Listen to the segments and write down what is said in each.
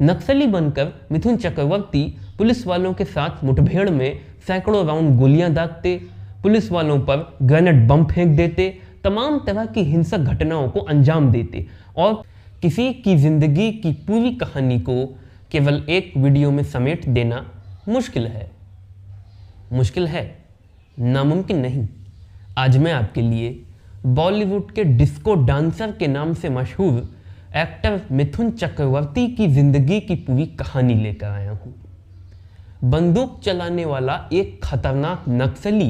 नक्सली बनकर मिथुन चक्रवर्ती पुलिस वालों के साथ मुठभेड़ में सैकड़ों राउंड गोलियां दागते, पुलिस वालों पर ग्रेनेड बम फेंक देते, तमाम तरह की हिंसक घटनाओं को अंजाम देते और किसी की जिंदगी की पूरी कहानी को केवल एक वीडियो में समेट देना मुश्किल है, नामुमकिन नहीं। आज मैं आपके लिए बॉलीवुड के डिस्को डांसर के नाम से मशहूर एक्टर मिथुन चक्रवर्ती की जिंदगी की पूरी कहानी लेकर आया हूँ। बंदूक चलाने वाला एक खतरनाक नक्सली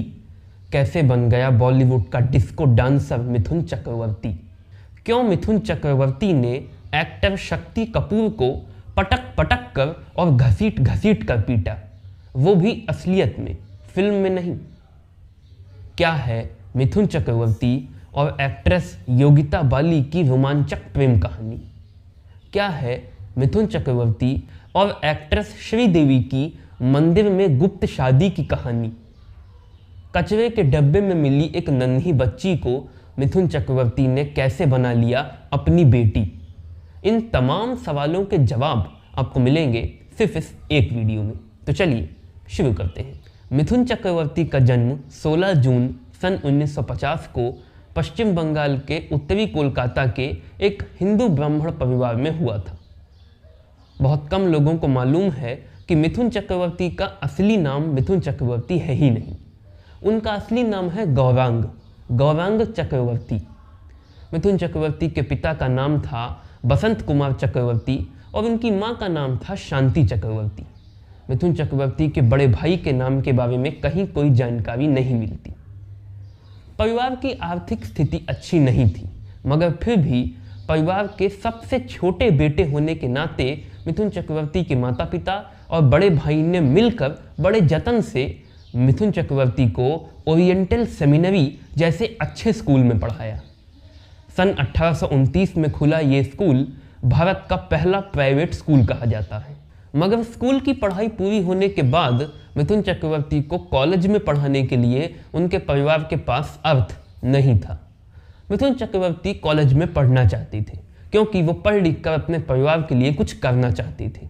कैसे बन गया बॉलीवुड का डिस्को डांसर मिथुन चक्रवर्ती? क्यों मिथुन चक्रवर्ती ने एक्टर शक्ति कपूर को पटक पटक कर और घसीट घसीट कर पीटा, वो भी असलियत में, फिल्म में नहीं? क्या है मिथुन चक्रवर्ती और एक्ट्रेस योगिता बाली की रोमांचक प्रेम कहानी? क्या है मिथुन चक्रवर्ती और एक्ट्रेस श्रीदेवी की मंदिर में गुप्त शादी की कहानी? कचरे के डब्बे में मिली एक नन्ही बच्ची को मिथुन चक्रवर्ती ने कैसे बना लिया अपनी बेटी? इन तमाम सवालों के जवाब आपको मिलेंगे सिर्फ इस एक वीडियो में। तो चलिए शुरू करते हैं। मिथुन चक्रवर्ती का जन्म 16 जून सन 1950 को पश्चिम बंगाल के उत्तरी कोलकाता के एक हिंदू ब्राह्मण परिवार में हुआ था। बहुत कम लोगों को मालूम है कि मिथुन चक्रवर्ती का असली नाम मिथुन चक्रवर्ती है ही नहीं। उनका असली नाम है गौरांग चक्रवर्ती। मिथुन चक्रवर्ती के पिता का नाम था बसंत कुमार चक्रवर्ती और उनकी माँ का नाम था शांति चक्रवर्ती। मिथुन चक्रवर्ती के बड़े भाई के नाम के बारे में कहीं कोई जानकारी नहीं मिलती। परिवार की आर्थिक स्थिति अच्छी नहीं थी, मगर फिर भी परिवार के सबसे छोटे बेटे होने के नाते मिथुन चक्रवर्ती के माता पिता और बड़े भाई ने मिलकर बड़े जतन से मिथुन चक्रवर्ती को ओरिएंटल सेमिनरी जैसे अच्छे स्कूल में पढ़ाया। सन 1829 में खुला ये स्कूल भारत का पहला प्राइवेट स्कूल कहा जाता है। मगर स्कूल की पढ़ाई पूरी होने के बाद मिथुन चक्रवर्ती को कॉलेज में पढ़ाने के लिए उनके परिवार के पास अर्थ नहीं था। मिथुन चक्रवर्ती कॉलेज में पढ़ना चाहते थे क्योंकि वो पढ़ लिख कर अपने परिवार के लिए कुछ करना चाहते थे।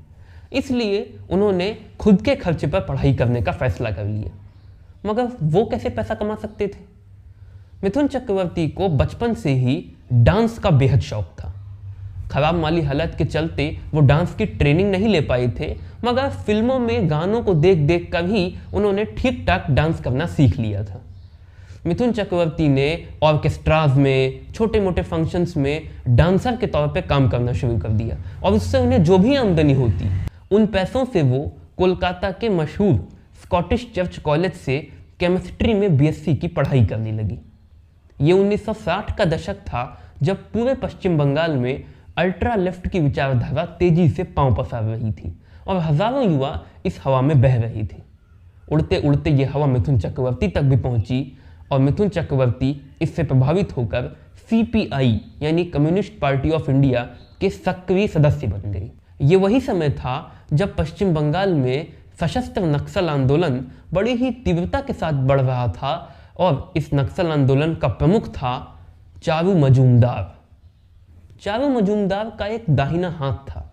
इसलिए उन्होंने खुद के खर्चे पर पढ़ाई करने का फैसला कर लिया। मगर वो कैसे पैसा कमा सकते थे? मिथुन चक्रवर्ती को बचपन से ही डांस का बेहद शौक था। खराब माली हालत के चलते वो डांस की ट्रेनिंग नहीं ले पाए थे, मगर फिल्मों में गानों को देख देख कर ही उन्होंने ठीक ठाक डांस करना सीख लिया था। मिथुन चक्रवर्ती ने ऑर्केस्ट्राज में, छोटे मोटे फंक्शंस में डांसर के तौर पे काम करना शुरू कर दिया और उससे उन्हें जो भी आमदनी होती उन पैसों से वो कोलकाता के मशहूर स्कॉटिश चर्च कॉलेज से केमिस्ट्री में बीएससी की पढ़ाई करने लगी। ये 1960 का दशक था जब पूरे पश्चिम बंगाल में अल्ट्रा लेफ्ट की विचारधारा तेजी से पांव पसार रही थी और हजारों युवा इस हवा में बह रहे थे। उड़ते उड़ते ये हवा मिथुन चक्रवर्ती तक भी पहुंची और मिथुन चक्रवर्ती इससे प्रभावित होकर सीपीआई यानी कम्युनिस्ट पार्टी ऑफ इंडिया के सक्रिय सदस्य बन गए। ये वही समय था जब पश्चिम बंगाल में सशस्त्र नक्सल आंदोलन बड़ी ही तीव्रता के साथ बढ़ रहा था और इस नक्सल आंदोलन का प्रमुख था चारू मजूमदार। चारू मजूमदार का एक दाहिना हाथ था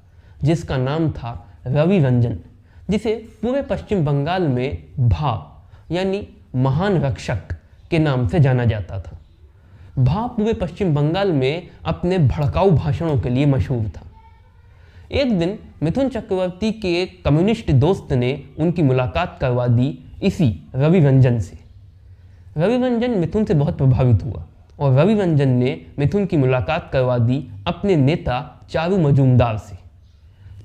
जिसका नाम था रवि रंजन, जिसे पूरे पश्चिम बंगाल में भा यानी महान रक्षक के नाम से जाना जाता था। भा पूरे पश्चिम बंगाल में अपने भड़काऊ भाषणों के लिए मशहूर था। एक दिन मिथुन चक्रवर्ती के एक कम्युनिस्ट दोस्त ने उनकी मुलाकात करवा दी इसी रवि रंजन से। रवि रंजन मिथुन से बहुत प्रभावित हुआ और रवि रंजन ने मिथुन की मुलाकात करवा दी अपने नेता चारू मजूमदार से।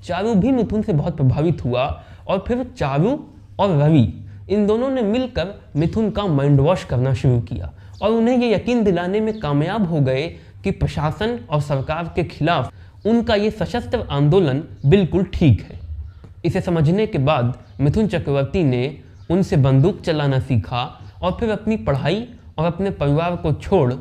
चारू भी मिथुन से बहुत प्रभावित हुआ और फिर चारू और रवि इन दोनों ने मिलकर मिथुन का माइंड वॉश करना शुरू किया और उन्हें ये यकीन दिलाने में कामयाब हो गए कि प्रशासन और सरकार के खिलाफ उनका ये सशस्त्र आंदोलन बिल्कुल ठीक है। इसे समझने के बाद मिथुन चक्रवर्ती ने उनसे बंदूक चलाना सीखा और फिर अपनी पढ़ाई और अपने परिवार को छोड़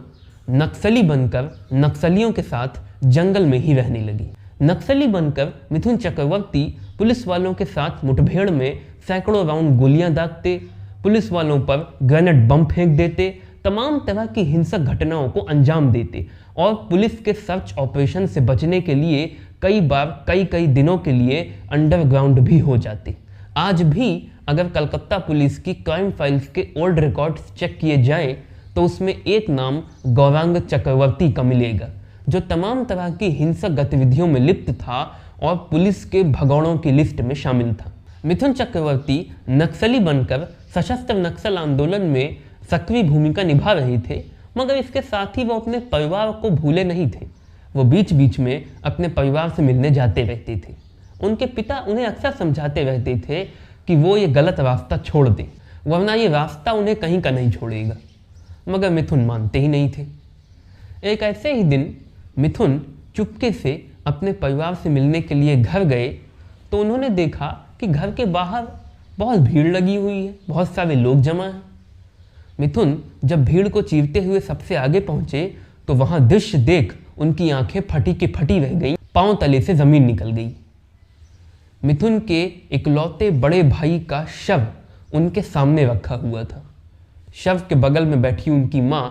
नक्सली बनकर नक्सलियों के साथ जंगल में ही रहने लगी। नक्सली बनकर मिथुन चक्रवर्ती पुलिस वालों के साथ मुठभेड़ में सैकड़ों राउंड गोलियां दागते, पुलिस वालों पर ग्रेनेड बम फेंक देते, तमाम तरह की हिंसक घटनाओं को अंजाम देते और पुलिस के सर्च ऑपरेशन से बचने के लिए कई बार कई कई दिनों के लिए अंडरग्राउंड भी हो जाते। आज भी अगर कलकत्ता पुलिस की क्राइम फाइल्स के ओल्ड रिकॉर्ड्स चेक किए जाएं तो उसमें एक नाम गौरांग चक्रवर्ती का मिलेगा, जो तमाम तरह की हिंसक गतिविधियों में लिप्त था और पुलिस के भगौड़ों की लिस्ट में शामिल था। मिथुन चक्रवर्ती नक्सली बनकर सशस्त्र नक्सल आंदोलन में सक्रिय भूमिका निभा रहे थे, मगर इसके साथ ही वो अपने परिवार को भूले नहीं थे। वो बीच बीच में अपने परिवार से मिलने जाते रहते थे। उनके पिता उन्हें अक्सर समझाते रहते थे कि वो ये गलत रास्ता छोड़ दें, वरना ये रास्ता उन्हें कहीं का नहीं छोड़ेगा, मगर मिथुन मानते ही नहीं थे। एक ऐसे ही दिन मिथुन चुपके से अपने परिवार से मिलने के लिए घर गए तो उन्होंने देखा कि घर के बाहर बहुत भीड़ लगी हुई है, बहुत सारे लोग जमा हैं। मिथुन जब भीड़ को चीरते हुए सबसे आगे पहुंचे तो वहां दृश्य देख उनकी आंखें फटी की फटी रह गई, पांव तले से जमीन निकल गई। मिथुन के इकलौते बड़े भाई का शव उनके सामने रखा हुआ था। शव के बगल में बैठी उनकी माँ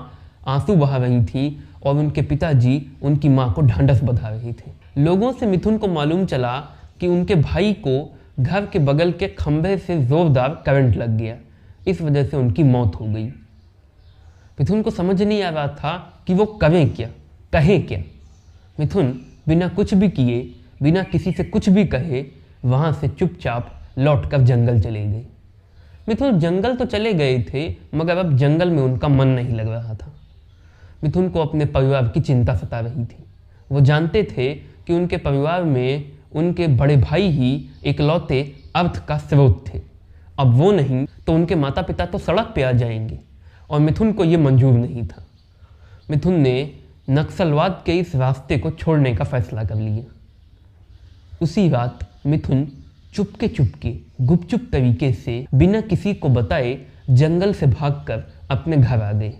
आंसू बहा रही थी और उनके पिताजी उनकी माँ को ढांढस बंधा रहे थे। लोगों से मिथुन को मालूम चला कि उनके भाई को घर के बगल के खंभे से जोरदार करंट लग गया, इस वजह से उनकी मौत हो गई। मिथुन को समझ नहीं आ रहा था कि वो करें क्या, कहें क्या। मिथुन बिना कुछ भी किए, बिना किसी से कुछ भी कहे वहाँ से चुपचाप लौटकर जंगल चले गए। मिथुन जंगल तो चले गए थे, मगर अब जंगल में उनका मन नहीं लग रहा था। मिथुन को अपने परिवार की चिंता सता रही थी। वो जानते थे कि उनके परिवार में उनके बड़े भाई ही इकलौते अर्थ का स्रोत थे। अब वो नहीं तो उनके माता पिता तो सड़क पे आ जाएंगे, और मिथुन को ये मंजूर नहीं था। मिथुन ने नक्सलवाद के इस रास्ते को छोड़ने का फैसला कर लिया। उसी रात मिथुन चुपके चुपके गुपचुप तरीके से बिना किसी को बताए जंगल से भागकर अपने घर आ गए।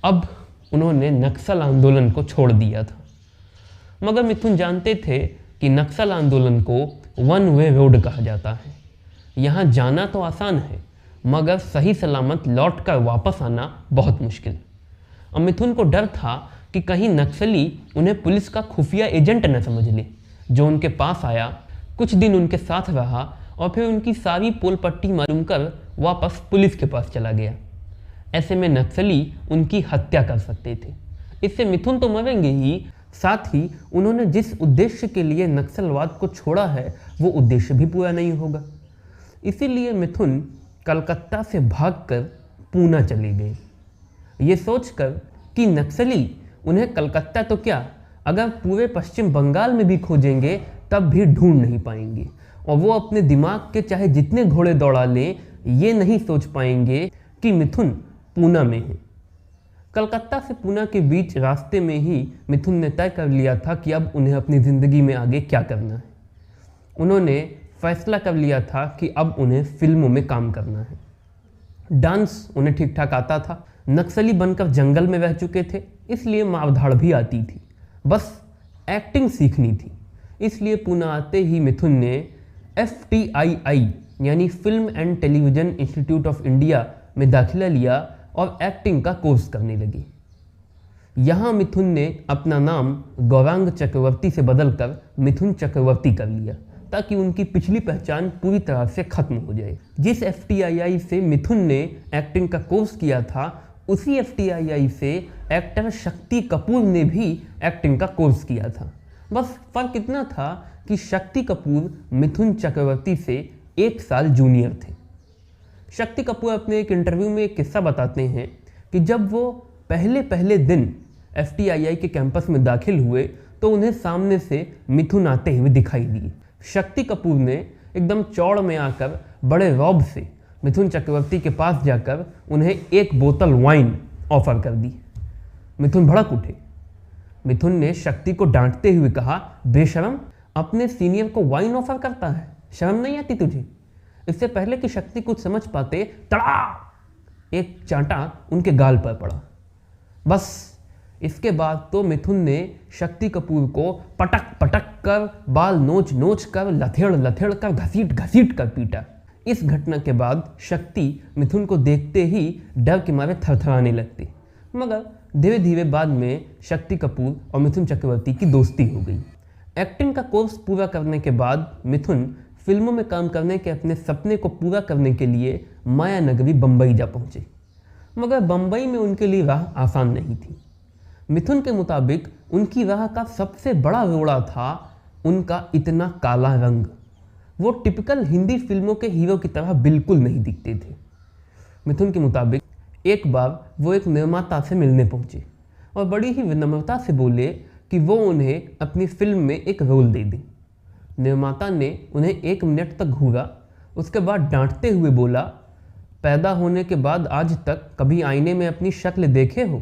अब उन्होंने नक्सल आंदोलन को छोड़ दिया था, मगर मिथुन जानते थे कि नक्सल आंदोलन को वन वे रोड कहा जाता है। यहाँ जाना तो आसान है, मगर सही सलामत लौटकर वापस आना बहुत मुश्किल। अब मिथुन को डर था कि कहीं नक्सली उन्हें पुलिस का खुफिया एजेंट न समझ ले, जो उनके पास आया, कुछ दिन उनके साथ रहा और फिर उनकी सारी पोल पट्टी मालूम कर वापस पुलिस के पास चला गया। ऐसे में नक्सली उनकी हत्या कर सकते थे। इससे मिथुन तो मरेंगे ही, साथ ही उन्होंने जिस उद्देश्य के लिए नक्सलवाद को छोड़ा है वो उद्देश्य भी पूरा नहीं होगा। इसीलिए मिथुन कलकत्ता से भागकर पूना चले गए, ये सोचकर कि नक्सली उन्हें कलकत्ता तो क्या, अगर पूरे पश्चिम बंगाल में भी खोजेंगे तब भी ढूंढ नहीं पाएंगे, और वो अपने दिमाग के चाहे जितने घोड़े दौड़ा लें ये नहीं सोच पाएंगे कि मिथुन पूना में है। कलकत्ता से पूना के बीच रास्ते में ही मिथुन ने तय कर लिया था कि अब उन्हें अपनी ज़िंदगी में आगे क्या करना है। उन्होंने फैसला कर लिया था कि अब उन्हें फिल्मों में काम करना है। डांस उन्हें ठीक ठाक आता था, नक्सली बनकर जंगल में रह चुके थे, इसलिए मारधाड़ भी आती थी, बस एक्टिंग सीखनी थी। इसलिए पूना आते ही मिथुन ने FTII यानी film and television institute of India में दाखिला लिया और एक्टिंग का कोर्स करने लगे। यहाँ मिथुन ने अपना नाम गौरांग चक्रवर्ती से बदलकर मिथुन चक्रवर्ती कर लिया, ताकि उनकी पिछली पहचान पूरी तरह से खत्म हो जाए। जिस FTII से मिथुन ने एक्टिंग का कोर्स किया था, उसी FTII से एक्टर शक्ति कपूर ने भी एक्टिंग का कोर्स किया था। बस फर्क इतना था कि शक्ति कपूर मिथुन चक्रवर्ती से 1 साल जूनियर थे। शक्ति कपूर अपने एक इंटरव्यू में एक किस्सा बताते हैं कि जब वो पहले दिन FTII के कैंपस में दाखिल हुए तो उन्हें सामने से मिथुन आते हुए दिखाई दिए। शक्ति कपूर ने एकदम चौड़ में आकर बड़े रौब से मिथुन चक्रवर्ती के पास जाकर उन्हें 1 बोतल वाइन ऑफर कर दी। मिथुन भड़क उठे। मिथुन ने शक्ति को डांटते हुए कहा, बेशरम, अपने सीनियर को वाइन ऑफर करता है, शर्म नहीं आती तुझे? इससे पहले कि शक्ति कुछ समझ पाते, तड़ा एक चांटा उनके गाल पर पड़ा। बस इसके बाद तो मिथुन ने शक्ति कपूर को पटक पटक कर, बाल नोच नोच कर, लथेड़ कर, घसीट कर पीटा। इस घटना के बाद शक्ति मिथुन को देखते ही डर के मारे थरथराने लगती, मगर धीरे धीरे बाद में शक्ति कपूर और मिथुन चक्रवर्ती की दोस्ती हो गई। एक्टिंग का कोर्स पूरा करने के बाद मिथुन फिल्मों में काम करने के अपने सपने को पूरा करने के लिए माया नगरी बम्बई जा पहुंचे। मगर बम्बई में उनके लिए राह आसान नहीं थी। मिथुन के मुताबिक उनकी राह का सबसे बड़ा रोड़ा था उनका इतना काला रंग। वो टिपिकल हिंदी फिल्मों के हीरो की तरह बिल्कुल नहीं दिखते थे। मिथुन के मुताबिक एक बार वो एक निर्माता से मिलने पहुंचे और बड़ी ही विनम्रता से बोले कि वो उन्हें अपनी फिल्म में एक रोल दे दें। निर्माता ने उन्हें 1 मिनट तक घूरा, उसके बाद डांटते हुए बोला, पैदा होने के बाद आज तक कभी आईने में अपनी शक्ल देखे हो?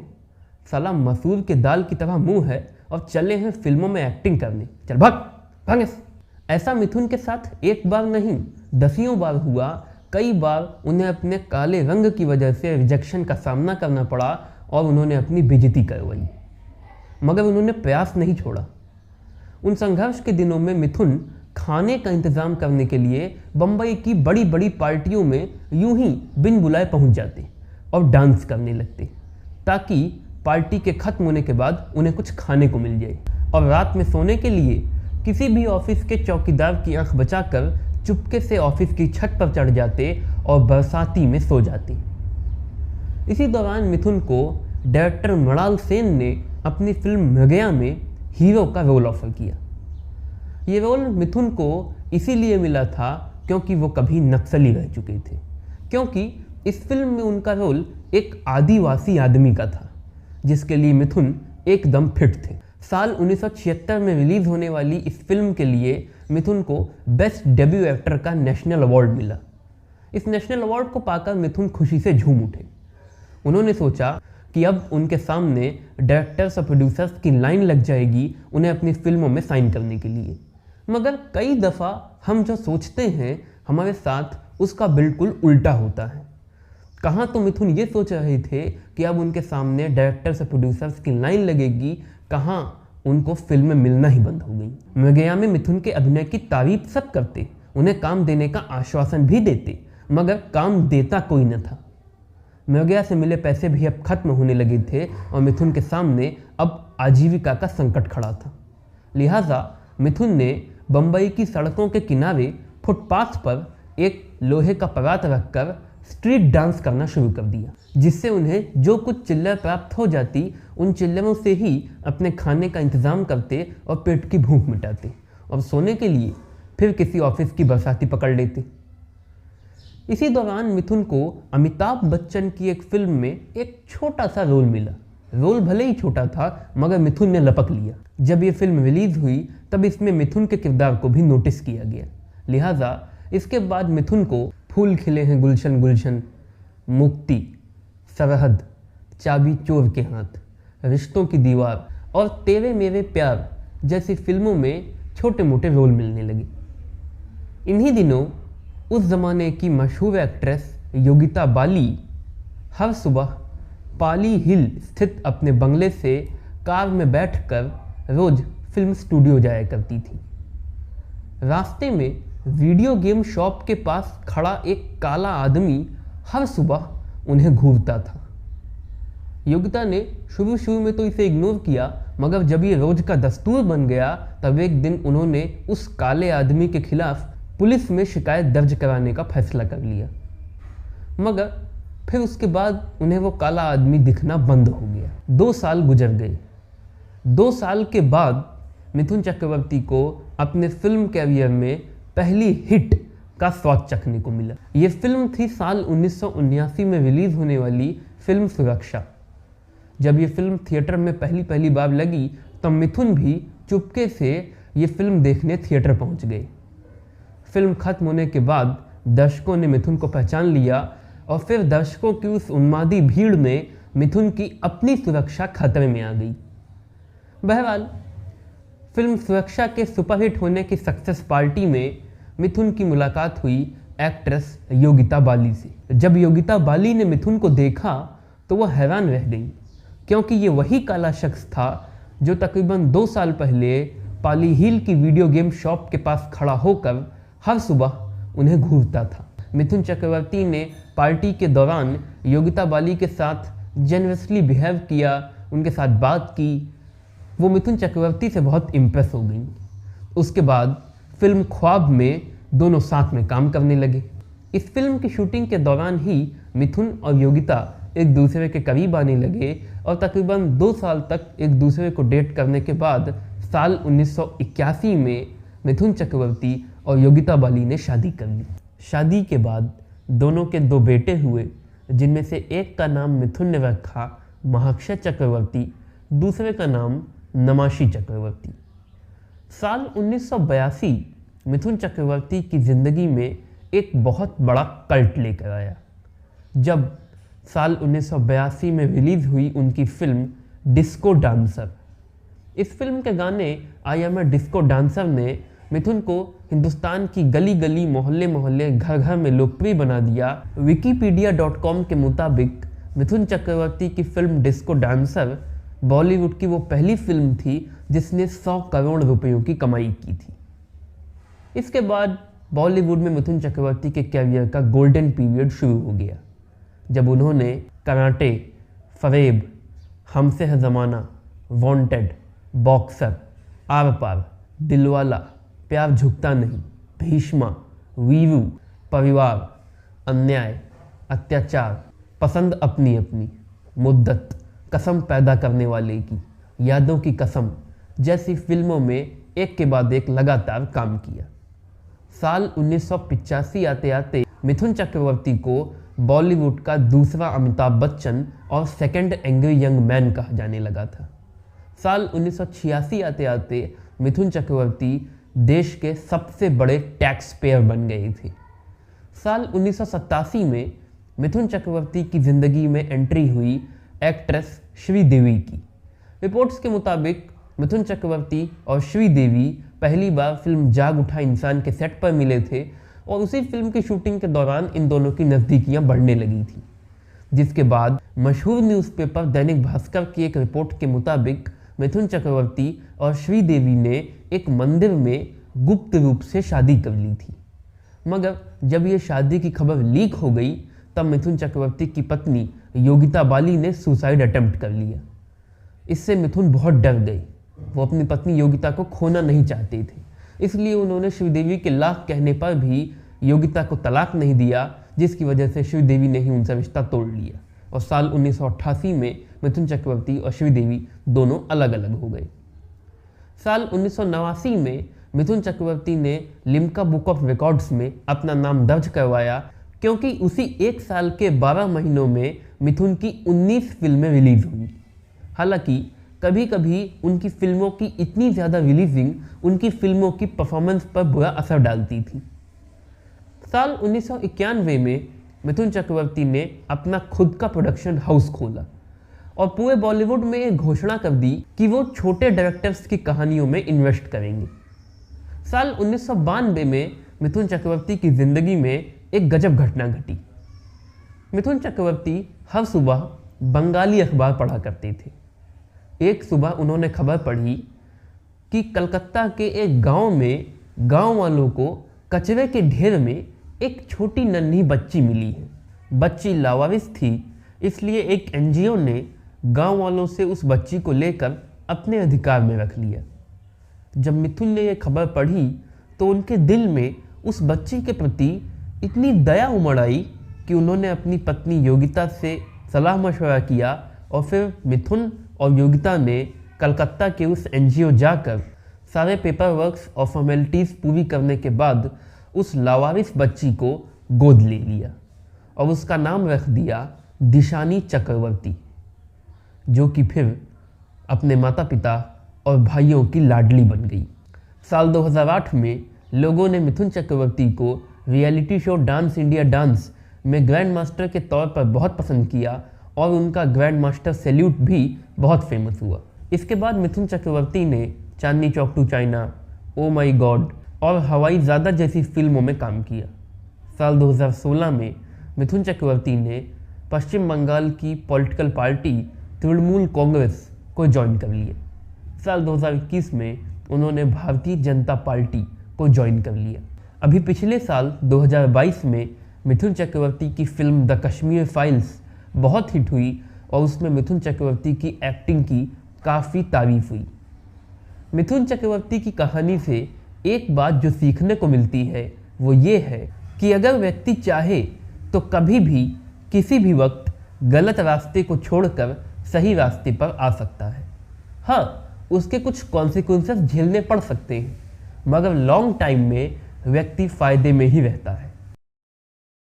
साला मसूर के दाल की तरह मुंह है और चले हैं फिल्मों में एक्टिंग करने, चल भाग भाग। ऐसा मिथुन के साथ एक बार नहीं, दसियों बार हुआ। कई बार उन्हें अपने काले रंग की वजह से रिजेक्शन का सामना करना पड़ा और उन्होंने अपनी बेइज्जती करवाई, मगर उन्होंने प्रयास नहीं छोड़ा। उन संघर्ष के दिनों में मिथुन खाने का इंतजाम करने के लिए बम्बई की बड़ी बड़ी पार्टियों में यूं ही बिन बुलाए पहुंच जाते और डांस करने लगते, ताकि पार्टी के खत्म होने के बाद उन्हें कुछ खाने को मिल जाए। और रात में सोने के लिए किसी भी ऑफिस के चौकीदार की आंख बचाकर चुपके से ऑफिस की छत पर चढ़ जाते और बरसाती में सो जाते। इसी दौरान मिथुन को डायरेक्टर मृणाल सेन ने अपनी फिल्म मृगया में हीरो का रोल ऑफर किया। ये रोल मिथुन को इसीलिए मिला था क्योंकि वो कभी नक्सली रह चुके थे, क्योंकि इस फिल्म में उनका रोल एक आदिवासी आदमी का था जिसके लिए मिथुन एकदम फिट थे। साल 1976 में रिलीज होने वाली इस फिल्म के लिए मिथुन को बेस्ट डेब्यू एक्टर का नेशनल अवार्ड मिला। इस नेशनल अवार्ड को पाकर मिथुन खुशी से झूम उठे। उन्होंने सोचा कि अब उनके सामने डायरेक्टर्स और प्रोड्यूसर्स की लाइन लग जाएगी उन्हें अपनी फिल्मों में साइन करने के लिए। मगर कई दफ़ा हम जो सोचते हैं हमारे साथ उसका बिल्कुल उल्टा होता है। कहाँ तो मिथुन ये सोच रहे थे कि अब उनके सामने डायरेक्टर्स और प्रोड्यूसर्स की लाइन लगेगी, कहाँ उनको फिल्में मिलना ही बंद हो गई। मृगया में मिथुन के अभिनय की तारीफ सब करते, उन्हें काम देने का आश्वासन भी देते, मगर काम देता कोई न था। मृगया से मिले पैसे भी अब खत्म होने लगे थे और मिथुन के सामने अब आजीविका का संकट खड़ा था। लिहाजा मिथुन ने बम्बई की सड़कों के किनारे फुटपाथ पर एक लोहे का परात रखकर स्ट्रीट डांस करना शुरू कर दिया, जिससे उन्हें जो कुछ चिल्लर प्राप्त हो जाती उन चिल्लरों से ही अपने खाने का इंतजाम करते और पेट की भूख मिटाते और सोने के लिए फिर किसी ऑफिस की बरसाती पकड़ लेते। इसी दौरान मिथुन को अमिताभ बच्चन की एक फिल्म में एक छोटा सा रोल मिला। रोल भले ही छोटा था मगर मिथुन ने लपक लिया। जब ये फिल्म रिलीज हुई तब इसमें मिथुन के किरदार को भी नोटिस किया गया। लिहाजा इसके बाद मिथुन को फूल खिले हैं गुलशन गुलशन, मुक्ति, सरहद, चाबी चोर के हाथ, रिश्तों की दीवार और तेरे मेरे प्यार जैसी फिल्मों में छोटे मोटे रोल मिलने लगे। इन्हीं दिनों उस ज़माने की मशहूर एक्ट्रेस योगिता बाली हर सुबह पाली हिल स्थित अपने बंगले से कार में बैठकर रोज फिल्म स्टूडियो जाया करती थी। रास्ते में वीडियो गेम शॉप के पास खड़ा एक काला आदमी हर सुबह उन्हें घूरता था। योगिता ने शुरू में तो इसे इग्नोर किया, मगर जब ये रोज का दस्तूर बन गया तब एक दिन उन्होंने उस काले आदमी के खिलाफ पुलिस में शिकायत दर्ज कराने का फैसला कर लिया। मगर फिर उसके बाद उन्हें वो काला आदमी दिखना बंद हो गया। 2 साल गुजर गए। 2 साल के बाद मिथुन चक्रवर्ती को अपने फिल्म कैरियर में पहली हिट का स्वाद चखने को मिला। ये फिल्म थी साल 1979 में रिलीज होने वाली फिल्म सुरक्षा। जब ये फिल्म थिएटर में पहली बार लगी तब मिथुन भी चुपके से ये फिल्म देखने थिएटर पहुंच गए। फिल्म खत्म होने के बाद दर्शकों ने मिथुन को पहचान लिया और फिर दर्शकों की उस उन्मादी भीड़ में मिथुन की अपनी सुरक्षा खतरे में आ गई। बहरहाल फिल्म सुरक्षा के सुपरहिट होने की सक्सेस पार्टी में मिथुन की मुलाकात हुई एक्ट्रेस योगिता बाली से। जब योगिता बाली ने मिथुन को देखा तो वह हैरान रह गई, क्योंकि ये वही काला शख्स था जो तकरीबन 2 साल पहले पाली हिल की वीडियो गेम शॉप के पास खड़ा होकर हर सुबह उन्हें घूरता था। मिथुन चक्रवर्ती ने पार्टी के दौरान योगिता बाली के साथ जेनरसली बिहेव किया, उनके साथ बात की। वो मिथुन चक्रवर्ती से बहुत इम्प्रेस हो गई। उसके बाद फिल्म ख्वाब में दोनों साथ में काम करने लगे। इस फिल्म की शूटिंग के दौरान ही मिथुन और योगिता एक दूसरे के करीब आने लगे और तकरीबन 2 साल तक एक दूसरे को डेट करने के बाद साल 1981 में मिथुन चक्रवर्ती और योगिता बाली ने शादी कर ली। शादी के बाद दोनों के 2 बेटे हुए, जिनमें से एक का नाम मिथुन ने रखा महाक्षय चक्रवर्ती, दूसरे का नाम नमाशी चक्रवर्ती। साल 1982 मिथुन चक्रवर्ती की ज़िंदगी में एक बहुत बड़ा कल्ट लेकर आया, जब साल 1982 में रिलीज़ हुई उनकी फिल्म डिस्को डांसर। इस फिल्म के गाने I am a disco dancer ने मिथुन को हिंदुस्तान की गली गली, मोहल्ले मोहल्ले, घर घर में लोकप्रिय बना दिया। wikipedia.com के मुताबिक मिथुन चक्रवर्ती की फिल्म डिस्को डांसर बॉलीवुड की वो पहली फिल्म थी जिसने 100 करोड़ रुपयों की कमाई की थी। इसके बाद बॉलीवुड में मिथुन चक्रवर्ती के कैरियर का गोल्डन पीरियड शुरू हो गया, जब उन्होंने कराटे, फरेब, हमसे है ज़माना, वांटेड, बॉक्सर, आर पार, दिलवाला, प्यार झुकता नहीं, भीष्मा, वीरू, परिवार, अन्याय, अत्याचार, पसंद अपनी अपनी, मुद्दत, कसम पैदा करने वाले की, यादों की कसम जैसी फिल्मों में एक के बाद एक लगातार काम किया। साल 1985 आते आते मिथुन चक्रवर्ती को बॉलीवुड का दूसरा अमिताभ बच्चन और सेकंड एंग्री यंग मैन कहा जाने लगा था। साल 1986 आते आते मिथुन चक्रवर्ती देश के सबसे बड़े टैक्स पेयर बन गए थे। साल 1987 में मिथुन चक्रवर्ती की ज़िंदगी में एंट्री हुई एक्ट्रेस श्रीदेवी की। रिपोर्ट्स के मुताबिक मिथुन चक्रवर्ती और श्रीदेवी पहली बार फिल्म जाग उठा इंसान के सेट पर मिले थे और उसी फिल्म की शूटिंग के दौरान इन दोनों की नज़दीकियां बढ़ने लगी थी, जिसके बाद मशहूर न्यूज़पेपर दैनिक भास्कर की एक रिपोर्ट के मुताबिक मिथुन चक्रवर्ती और श्रीदेवी ने एक मंदिर में गुप्त रूप से शादी कर ली थी। मगर जब ये शादी की खबर लीक हो गई तब मिथुन चक्रवर्ती की पत्नी योगिता बाली ने सुसाइड अटेम्प्ट कर लिया। इससे मिथुन बहुत डर गई। वो अपनी पत्नी योगिता को खोना नहीं चाहते थे, इसलिए उन्होंने श्रीदेवी के लाख कहने पर भी योगिता को तलाक नहीं दिया, जिसकी वजह से श्रीदेवी ने ही उनसे रिश्ता तोड़ लिया और साल 1988 में मिथुन चक्रवर्ती और श्रीदेवी दोनों अलग अलग हो गए। साल 1989 में मिथुन चक्रवर्ती ने लिम्का बुक ऑफ रिकॉर्ड्स में अपना नाम दर्ज करवाया, क्योंकि उसी एक साल के 12 महीनों में मिथुन की 19 फिल्में रिलीज हुई। हालांकि कभी कभी उनकी फिल्मों की इतनी ज़्यादा रिलीजिंग उनकी फिल्मों की परफॉर्मेंस पर बुरा असर डालती थी। साल 1991 में मिथुन चक्रवर्ती ने अपना खुद का प्रोडक्शन हाउस खोला और पूरे बॉलीवुड में एक घोषणा कर दी कि वो छोटे डायरेक्टर्स की कहानियों में इन्वेस्ट करेंगे। साल 1992 में मिथुन चक्रवर्ती की ज़िंदगी में एक गजब घटना घटी। मिथुन चक्रवर्ती हर सुबह बंगाली अखबार पढ़ा करते थे। एक सुबह उन्होंने खबर पढ़ी कि कलकत्ता के एक गांव में गांव वालों को कचरे के ढेर में एक छोटी नन्ही बच्ची मिली है। बच्ची लावारिस थी, इसलिए एक एनजीओ ने गांव वालों से उस बच्ची को लेकर अपने अधिकार में रख लिया। जब मिथुन ने यह खबर पढ़ी तो उनके दिल में उस बच्ची के प्रति इतनी दया उमड़ आई कि उन्होंने अपनी पत्नी योगिता से सलाह मशवरा किया और फिर मिथुन और योगिता ने कलकत्ता के उस एनजीओ जाकर सारे पेपर वर्क्स और फॉर्मेलिटीज़ पूरी करने के बाद उस लावारिस बच्ची को गोद ले लिया और उसका नाम रख दिया दिशानी चक्रवर्ती, जो कि फिर अपने माता पिता और भाइयों की लाडली बन गई। साल 2008 में लोगों ने मिथुन चक्रवर्ती को reality show dance India dance में ग्रैंड मास्टर के तौर पर बहुत पसंद किया और उनका ग्रैंड मास्टर सैल्यूट भी बहुत फेमस हुआ। इसके बाद मिथुन चक्रवर्ती ने Chandni Chowk to China, oh my god और हवाई ज़्यादा जैसी फिल्मों में काम किया। साल 2016 में मिथुन चक्रवर्ती ने पश्चिम बंगाल की पॉलिटिकल पार्टी तृणमूल कांग्रेस को ज्वाइन कर लिया। साल 2021 में उन्होंने भारतीय जनता पार्टी को ज्वाइन कर लिया। अभी पिछले साल 2022 में मिथुन चक्रवर्ती की फिल्म द कश्मीर फाइल्स बहुत हिट हुई और उसमें मिथुन चक्रवर्ती की एक्टिंग की काफ़ी तारीफ हुई। मिथुन चक्रवर्ती की कहानी से एक बात जो सीखने को मिलती है वो ये है कि अगर व्यक्ति चाहे तो कभी भी किसी भी वक्त गलत रास्ते को छोड़कर सही रास्ते पर आ सकता है। हाँ, उसके कुछ कॉन्सिक्वेंसेस झेलने पड़ सकते हैं, मगर लॉन्ग टाइम में व्यक्ति फायदे में ही रहता है।